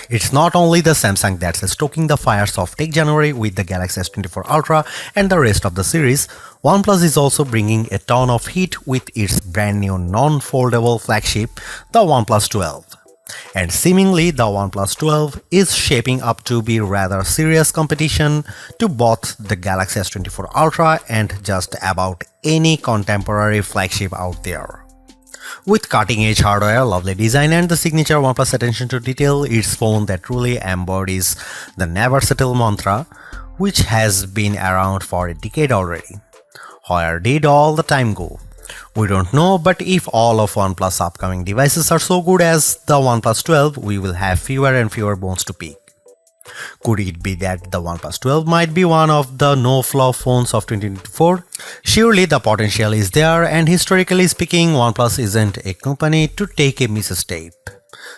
It's not only the Samsung that's stoking the fires of Tech January with the Galaxy S24 Ultra and the rest of the series. OnePlus is also bringing a ton of heat with its brand new non-foldable flagship, the OnePlus 12. And seemingly the OnePlus 12 is shaping up to be rather serious competition to both the Galaxy S24 Ultra and just about any contemporary flagship out there. With cutting-edge hardware, lovely design and the signature OnePlus attention to detail, it's phone that truly embodies the never settle mantra, which has been around for a decade already. Where did all the time go? We don't know, but if all of OnePlus upcoming devices are so good as the OnePlus 12, we will have fewer and fewer bones to pick. Could it be that the OnePlus 12 might be one of the no-flaw phones of 2024? Surely the potential is there, and historically speaking, OnePlus isn't a company to take a misstep.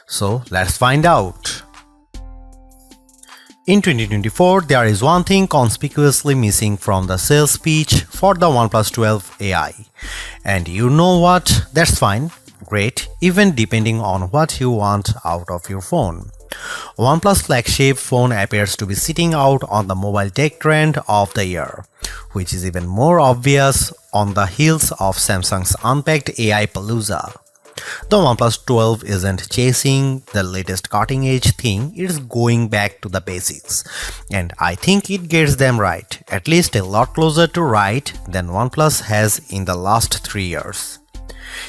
So let's find out. In 2024, there is one thing conspicuously missing from the sales pitch for the OnePlus 12 AI. And you know what? That's fine, great, even depending on what you want out of your phone. OnePlus flagship phone appears to be sitting out on the mobile tech trend of the year, which is even more obvious on the heels of Samsung's unpacked AI Palooza. The OnePlus 12 isn't chasing the latest cutting-edge thing, it's going back to the basics. And I think it gets them right, at least a lot closer to right than OnePlus has in the last 3 years.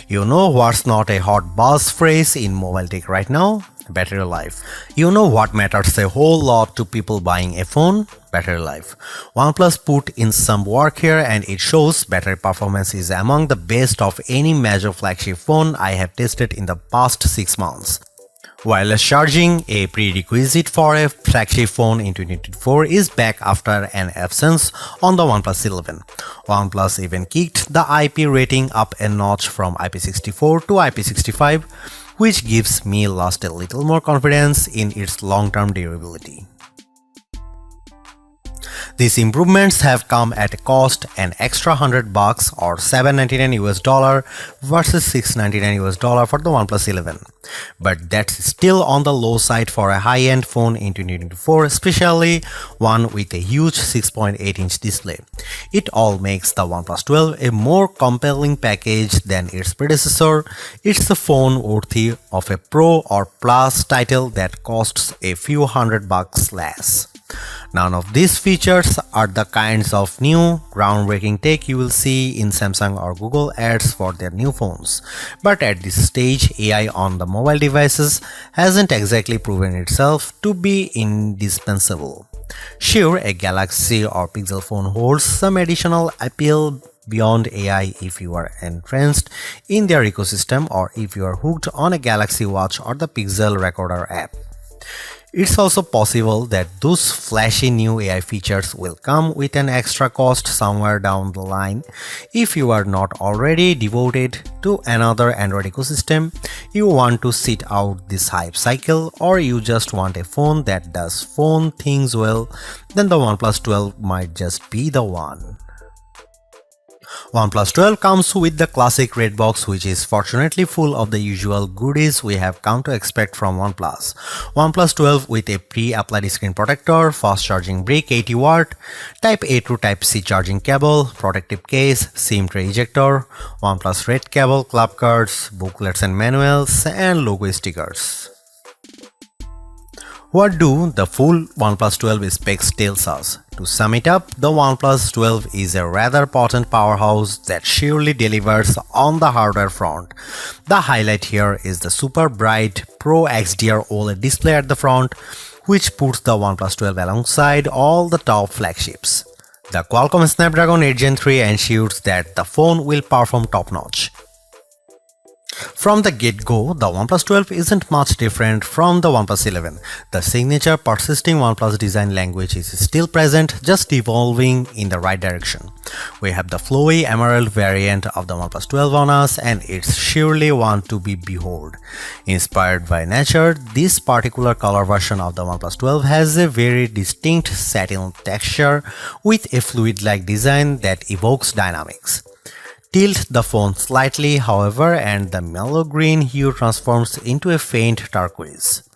You know what's not a hot buzz phrase in mobile tech right now? Battery life. You know what matters a whole lot to people buying a phone? Battery life. OnePlus put in some work here and it shows battery performance is among the best of any major flagship phone I have tested in the past 6 months. Wireless charging, a prerequisite for a flagship phone in 2024, is back after an absence on the OnePlus 11. OnePlus even kicked the IP rating up a notch from IP64 to IP65, which gives me a little more confidence in its long-term durability. These improvements have come at a cost an extra $100 or $799 versus $699 for the OnePlus 11. But that's still on the low side for a high-end phone in 2024, especially one with a huge 6.8-inch display. It all makes the OnePlus 12 a more compelling package than its predecessor. It's a phone worthy of a Pro or Plus title that costs a few $100 less. None of these features are the kinds of new, groundbreaking tech you will see in Samsung or Google ads for their new phones. But at this stage, AI on the mobile devices hasn't exactly proven itself to be indispensable. Sure, a Galaxy or Pixel phone holds some additional appeal beyond AI if you are entrenched in their ecosystem or if you are hooked on a Galaxy Watch or the Pixel Recorder app. It's also possible that those flashy new AI features will come with an extra cost somewhere down the line. If you are not already devoted to another Android ecosystem, you want to sit out this hype cycle, or you just want a phone that does phone things well, then the OnePlus 12 might just be the one. OnePlus 12 comes with the classic red box, which is fortunately full of the usual goodies we have come to expect from OnePlus. OnePlus 12 with a pre-applied screen protector, fast charging brick 80 watt, Type A to Type C charging cable, protective case, SIM tray ejector, OnePlus red cable, club cards, booklets and manuals, and logo stickers. What do the full OnePlus 12 specs tells us? To sum it up, the OnePlus 12 is a rather potent powerhouse that surely delivers on the hardware front. The highlight here is the super bright Pro XDR OLED display at the front, which puts the OnePlus 12 alongside all the top flagships. The Qualcomm Snapdragon 8 Gen 3 ensures that the phone will perform top-notch. From the get-go, the OnePlus 12 isn't much different from the OnePlus 11. The signature persisting OnePlus design language is still present, just evolving in the right direction. We have the flowy emerald variant of the OnePlus 12 on us, and it's surely one to be behold. Inspired by nature, this particular color version of the OnePlus 12 has a very distinct satin texture with a fluid-like design that evokes dynamics. Tilt the phone slightly, however, and the mellow green hue transforms into a faint turquoise.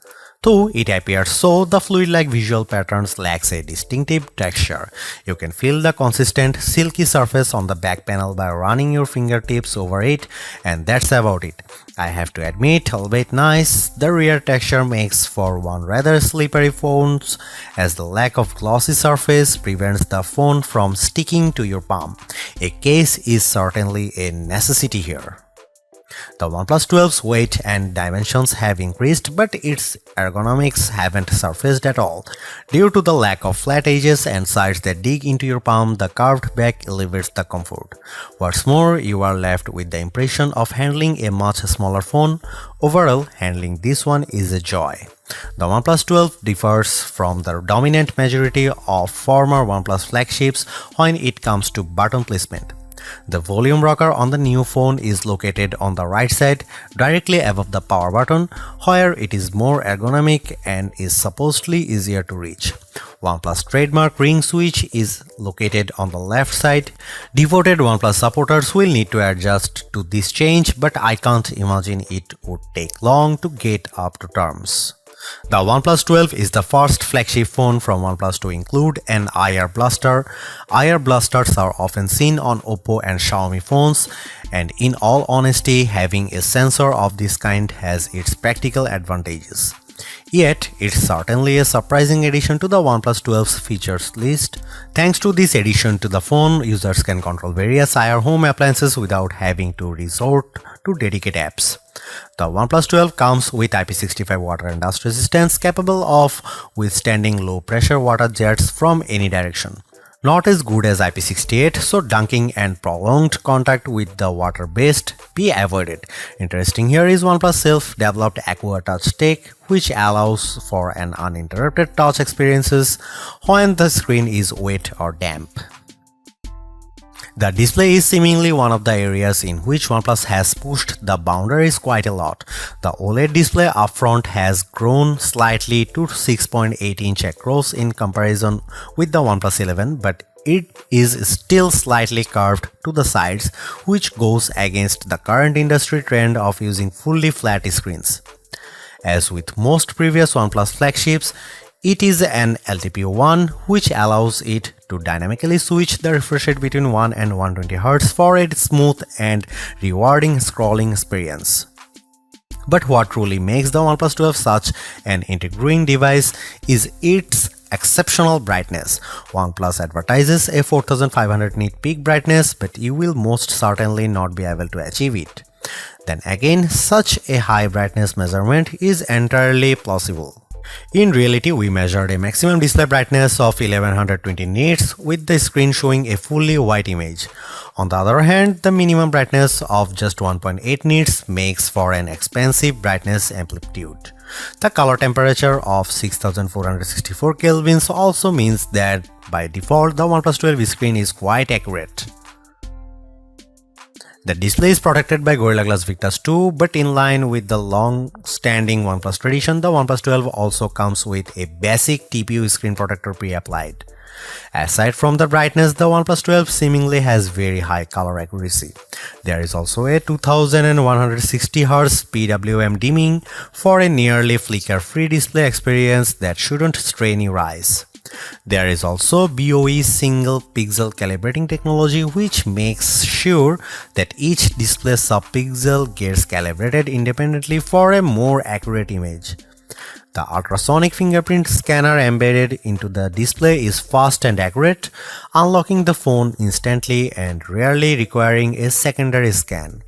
Though it appears so, the fluid-like visual patterns lacks a distinctive texture. You can feel the consistent, silky surface on the back panel by running your fingertips over it, and that's about it. I have to admit, albeit nice, the rear texture makes for one rather slippery phone, as the lack of glossy surface prevents the phone from sticking to your palm. A case is certainly a necessity here. The OnePlus 12's weight and dimensions have increased, but its ergonomics haven't surfaced at all. Due to the lack of flat edges and sides that dig into your palm, the curved back elevates the comfort. What's more, you are left with the impression of handling a much smaller phone. Overall, handling this one is a joy. The OnePlus 12 differs from the dominant majority of former OnePlus flagships when it comes to button placement. The volume rocker on the new phone is located on the right side, directly above the power button, where it is more ergonomic and is supposedly easier to reach. OnePlus trademark ring switch is located on the left side. Devoted OnePlus supporters will need to adjust to this change, but I can't imagine it would take long to get up to terms. The OnePlus 12 is the first flagship phone from OnePlus to include an IR blaster. IR blasters are often seen on Oppo and Xiaomi phones, and in all honesty, having a sensor of this kind has its practical advantages. Yet, it's certainly a surprising addition to the OnePlus 12's features list. Thanks to this addition to the phone, users can control various IR home appliances without having to resort to dedicated apps. The OnePlus 12 comes with IP65 water and dust resistance, capable of withstanding low-pressure water jets from any direction. Not as good as IP68, so dunking and prolonged contact with the water best be avoided. Interesting here is OnePlus self-developed Aqua Touch tech, which allows for an uninterrupted touch experiences when the screen is wet or damp. The display is seemingly one of the areas in which OnePlus has pushed the boundaries quite a lot. The OLED display up front has grown slightly to 6.8-inch across in comparison with the OnePlus 11, but it is still slightly curved to the sides, which goes against the current industry trend of using fully flat screens. As with most previous OnePlus flagships, it is an LTPO1, which allows it to dynamically switch the refresh rate between 1 and 120Hz for a smooth and rewarding scrolling experience. But what truly makes the OnePlus 12 such an intriguing device is its exceptional brightness. OnePlus advertises a 4500 nit peak brightness, but you will most certainly not be able to achieve it. Then again, such a high brightness measurement is entirely plausible. In reality, we measured a maximum display brightness of 1120 nits with the screen showing a fully white image. On the other hand, the minimum brightness of just 1.8 nits makes for an expensive brightness amplitude. The color temperature of 6464 kelvins also means that by default the OnePlus 12 screen is quite accurate. The display is protected by Gorilla Glass Victus 2, but in line with the long-standing OnePlus tradition, the OnePlus 12 also comes with a basic TPU screen protector pre-applied. Aside from the brightness, the OnePlus 12 seemingly has very high color accuracy. There is also a 2160Hz PWM dimming for a nearly flicker-free display experience that shouldn't strain your eyes. There is also BOE single pixel calibrating technology, which makes sure that each display subpixel gets calibrated independently for a more accurate image. The ultrasonic fingerprint scanner embedded into the display is fast and accurate, unlocking the phone instantly and rarely requiring a secondary scan.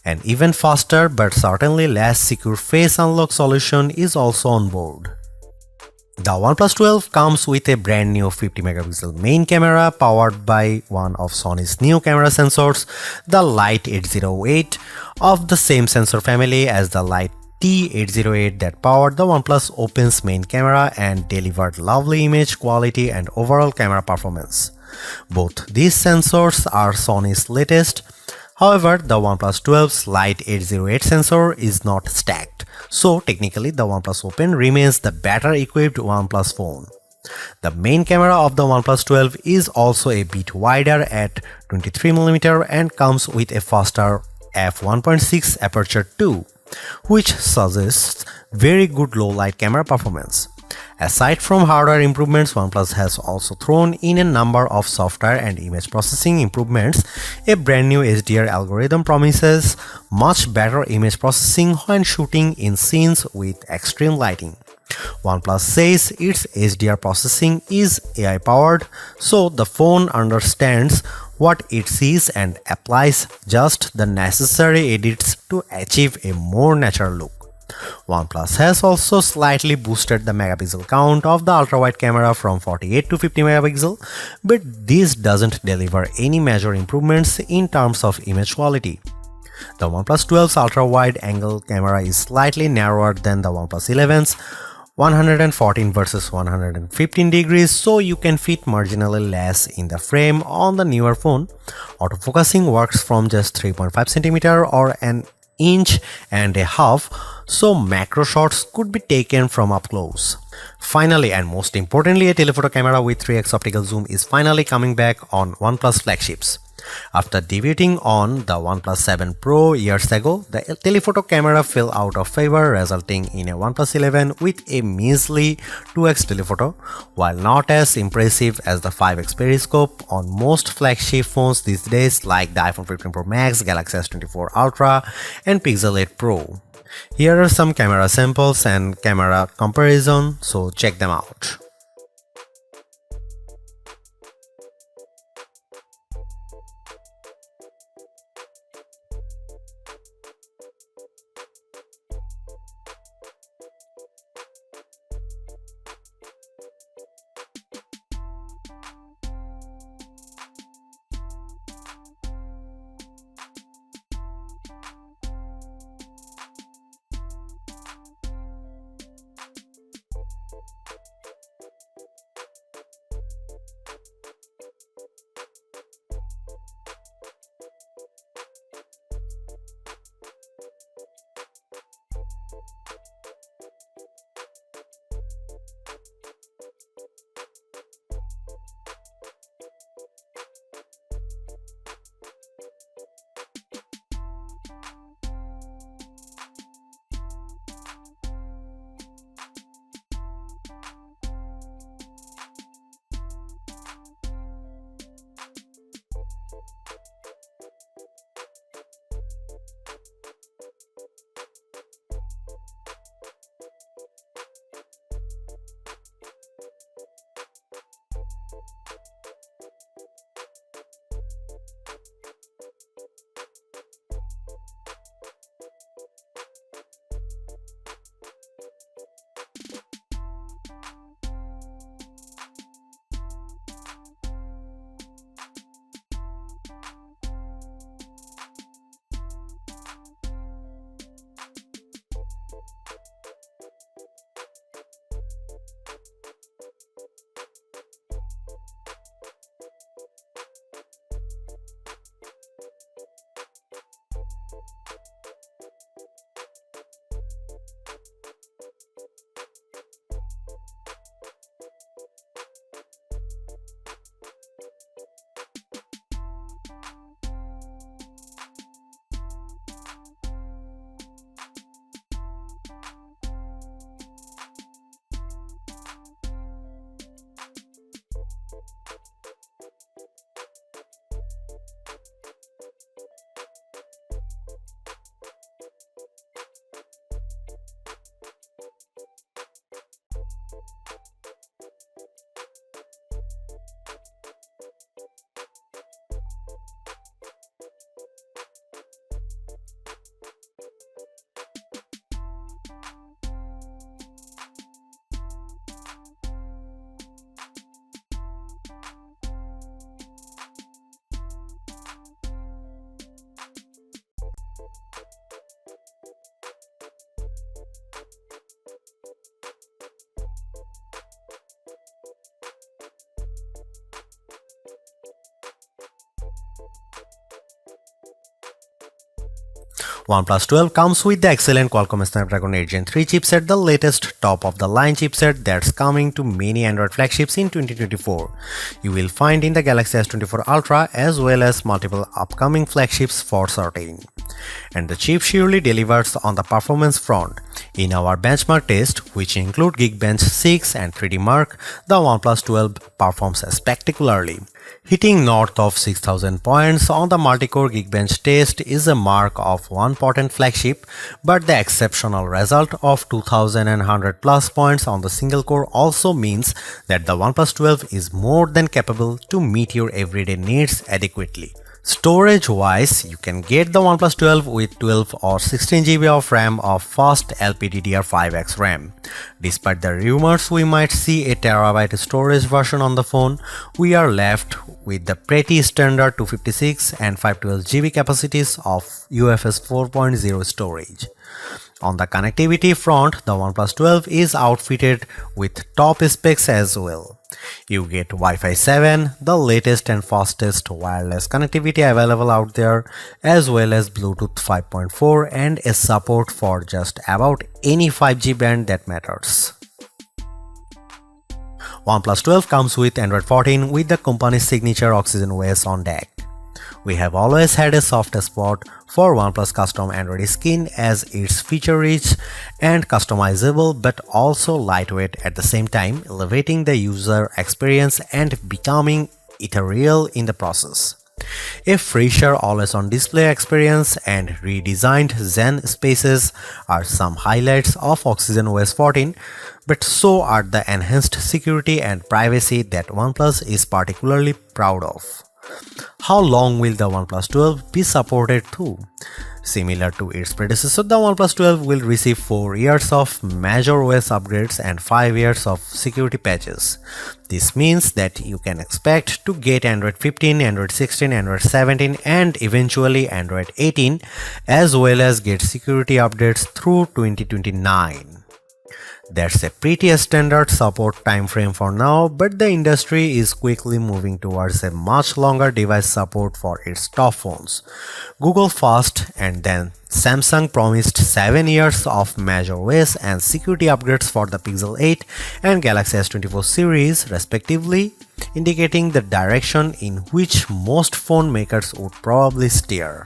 An even faster but certainly less secure face unlock solution is also on board. The OnePlus 12 comes with a brand new 50MP main camera powered by one of Sony's new camera sensors, the Light 808, of the same sensor family as the Light T808 that powered the OnePlus Open's main camera and delivered lovely image quality and overall camera performance. Both these sensors are Sony's latest. However, the OnePlus 12's Light 808 sensor is not stacked, so technically the OnePlus Open remains the better equipped OnePlus phone. The main camera of the OnePlus 12 is also a bit wider at 23mm and comes with a faster f1.6 aperture too. which suggests very good low light camera performance. Aside from hardware improvements, OnePlus has also thrown in a number of software and image processing improvements. A brand new HDR algorithm promises much better image processing when shooting in scenes with extreme lighting. OnePlus says its HDR processing is AI powered, so the phone understands what it sees and applies just the necessary edits to achieve a more natural look. OnePlus has also slightly boosted the megapixel count of the ultra-wide camera from 48 to 50 megapixel, but this doesn't deliver any major improvements in terms of image quality. The OnePlus 12's ultra-wide angle camera is slightly narrower than the OnePlus 11's 114 versus 115 degrees, so you can fit marginally less in the frame on the newer phone. Autofocusing works from just 3.5 cm or an inch and a half, so macro shots could be taken from up close. Finally, and most importantly, a telephoto camera with 3x optical zoom is finally coming back on OnePlus flagships. After debuting on the OnePlus 7 Pro years ago, the telephoto camera fell out of favor, resulting in a OnePlus 11 with a measly 2x telephoto. While not as impressive as the 5x periscope on most flagship phones these days like the iPhone 15 Pro Max, Galaxy S24 Ultra, and Pixel 8 Pro. Here are some camera samples and camera comparison, so check them out. OnePlus 12 comes with the excellent Qualcomm Snapdragon 8 Gen 3 chipset, the latest top-of-the-line chipset that's coming to many Android flagships in 2024. You will find in the Galaxy S24 Ultra as well as multiple upcoming flagships for certain. And the chip surely delivers on the performance front. In our benchmark test, which include Geekbench 6 and 3D Mark, the OnePlus 12 performs spectacularly. Hitting north of 6000 points on the multi-core Geekbench test is a mark of one potent flagship, but the exceptional result of 2100 plus points on the single core also means that the OnePlus 12 is more than capable to meet your everyday needs adequately. Storage-wise, you can get the OnePlus 12 with 12 or 16 GB of RAM of fast LPDDR5X RAM. Despite the rumors we might see a terabyte storage version on the phone, we are left with the pretty standard 256 and 512 GB capacities of UFS 4.0 storage. On the connectivity front, the OnePlus 12 is outfitted with top specs as well. You get Wi-Fi 7, the latest and fastest wireless connectivity available out there, as well as Bluetooth 5.4 and a support for just about any 5G band that matters. OnePlus 12 comes with Android 14 with the company's signature Oxygen OS on deck. We have always had a soft spot for OnePlus custom Android skin as it's feature-rich and customizable but also lightweight at the same time, elevating the user experience and becoming ethereal in the process. A fresher always-on display experience and redesigned Zen spaces are some highlights of Oxygen OS 14, but so are the enhanced security and privacy that OnePlus is particularly proud of. How long will the OnePlus 12 be supported through? Similar to its predecessor, the OnePlus 12 will receive 4 years of major OS upgrades and 5 years of security patches. This means that you can expect to get Android 15, Android 16, Android 17 and eventually Android 18, as well as get security updates through 2029. That's a pretty standard support timeframe for now, but the industry is quickly moving towards a much longer device support for its top phones. Google first and then Samsung promised 7 years of major OS and security upgrades for the Pixel 8 and Galaxy S24 series respectively, indicating the direction in which most phone makers would probably steer.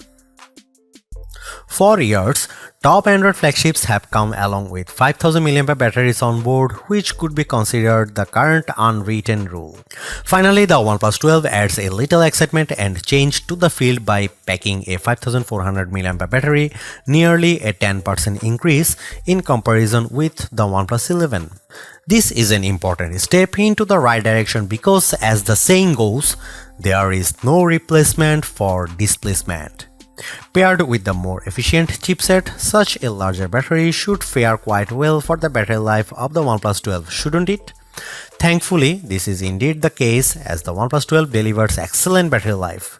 For years, top Android flagships have come along with 5000 mAh batteries on board, which could be considered the current unwritten rule. Finally, the OnePlus 12 adds a little excitement and change to the field by packing a 5400 mAh battery, nearly a 10% increase in comparison with the OnePlus 11. This is an important step into the right direction because, as the saying goes, there is no replacement for displacement. Paired with the more efficient chipset, such a larger battery should fare quite well for the battery life of the OnePlus 12, shouldn't it? Thankfully, this is indeed the case as the OnePlus 12 delivers excellent battery life.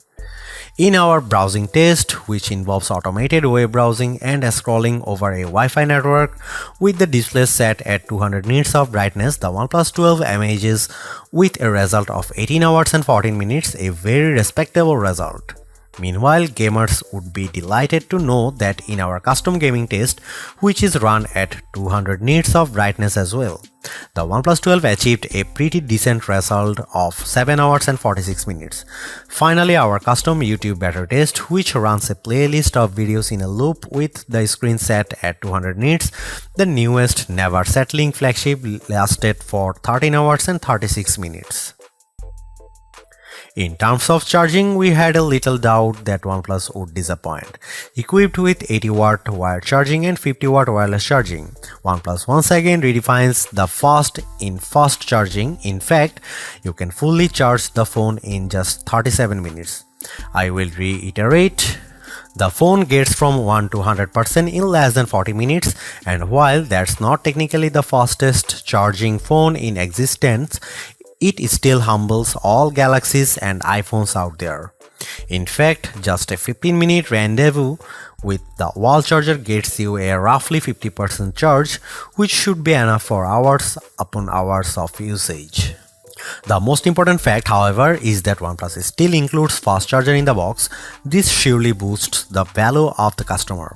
In our browsing test, which involves automated web browsing and scrolling over a Wi-Fi network with the display set at 200 nits of brightness, the OnePlus 12 emerges with a result of 18 hours and 14 minutes, a very respectable result. Meanwhile, gamers would be delighted to know that in our custom gaming test, which is run at 200 nits of brightness as well, the OnePlus 12 achieved a pretty decent result of 7 hours and 46 minutes. Finally, our custom YouTube battery test, which runs a playlist of videos in a loop with the screen set at 200 nits, the newest never settling flagship lasted for 13 hours and 36 minutes. In terms of charging, we had a little doubt that OnePlus would disappoint. Equipped with 80W wired charging and 50W wireless charging, OnePlus once again redefines the fast in fast charging. In fact, you can fully charge the phone in just 37 minutes. I will reiterate. The phone gets from 1 to 100% in less than 40 minutes, and while that's not technically the fastest charging phone in existence, it still humbles all Galaxies and iPhones out there. In fact, just a 15-minute rendezvous with the wall charger gets you a roughly 50% charge, which should be enough for hours upon hours of usage. The most important fact, however, is that OnePlus still includes fast charger in the box. This surely boosts the value of the customer.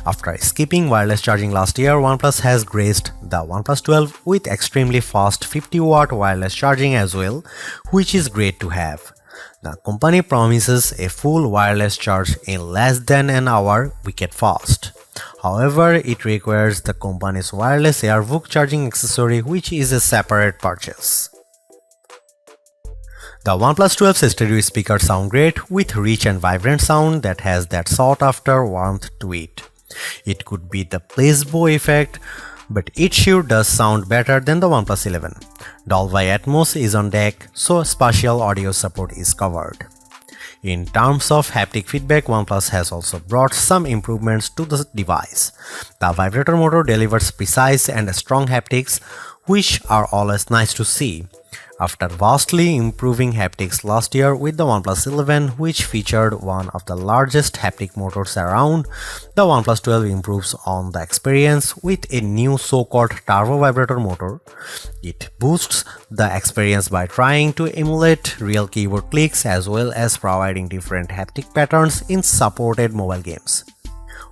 After skipping wireless charging last year, OnePlus has graced the OnePlus 12 with extremely fast 50W wireless charging as well, which is great to have. The company promises a full wireless charge in less than an hour, wicked fast. However, it requires the company's wireless AirVook charging accessory, which is a separate purchase. The OnePlus 12 stereo speakers sound great with rich and vibrant sound that has that sought after warmth to it. It could be the placebo effect, but it sure does sound better than the OnePlus 11. Dolby Atmos is on deck, so spatial audio support is covered. In terms of haptic feedback, OnePlus has also brought some improvements to the device. The vibrator motor delivers precise and strong haptics, which are always nice to see. After vastly improving haptics last year with the OnePlus 11, which featured one of the largest haptic motors around, the OnePlus 12 improves on the experience with a new so-called turbo vibrator motor. It boosts the experience by trying to emulate real keyboard clicks as well as providing different haptic patterns in supported mobile games.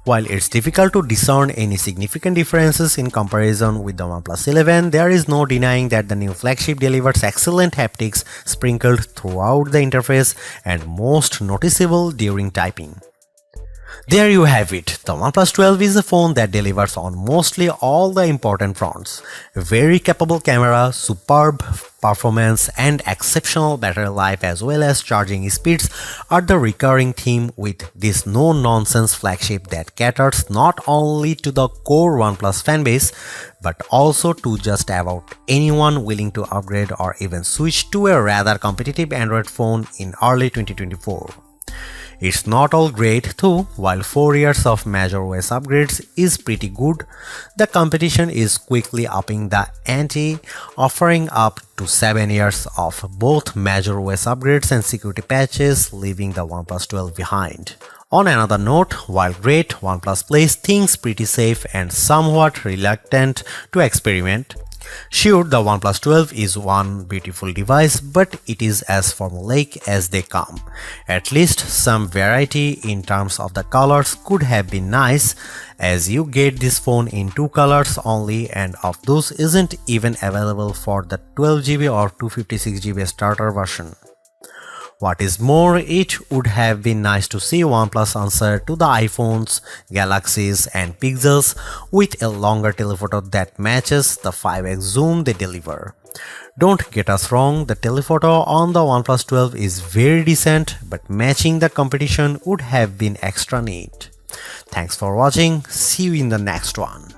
While it's difficult to discern any significant differences in comparison with the OnePlus 11, there is no denying that the new flagship delivers excellent haptics sprinkled throughout the interface and most noticeable during typing. There you have it. The OnePlus 12 is a phone that delivers on mostly all the important fronts. A very capable camera, superb performance, and exceptional battery life as well as charging speeds are the recurring theme with this no-nonsense flagship that caters not only to the core OnePlus fanbase but also to just about anyone willing to upgrade or even switch to a rather competitive Android phone in early 2024. It's not all great though. While 4 years of major OS upgrades is pretty good, the competition is quickly upping the ante, offering up to 7 years of both major OS upgrades and security patches, leaving the OnePlus 12 behind. On another note, while great, OnePlus plays things pretty safe and somewhat reluctant to experiment. Sure, the OnePlus 12 is one beautiful device, but it is as formulaic as they come. At least some variety in terms of the colors could have been nice, as you get this phone in 2 colors only, and of those isn't even available for the 12GB or 256GB starter version. What is more, it would have been nice to see OnePlus answer to the iPhones, Galaxies and Pixels with a longer telephoto that matches the 5x zoom they deliver. Don't get us wrong, the telephoto on the OnePlus 12 is very decent, but matching the competition would have been extra neat. Thanks for watching, see you in the next one.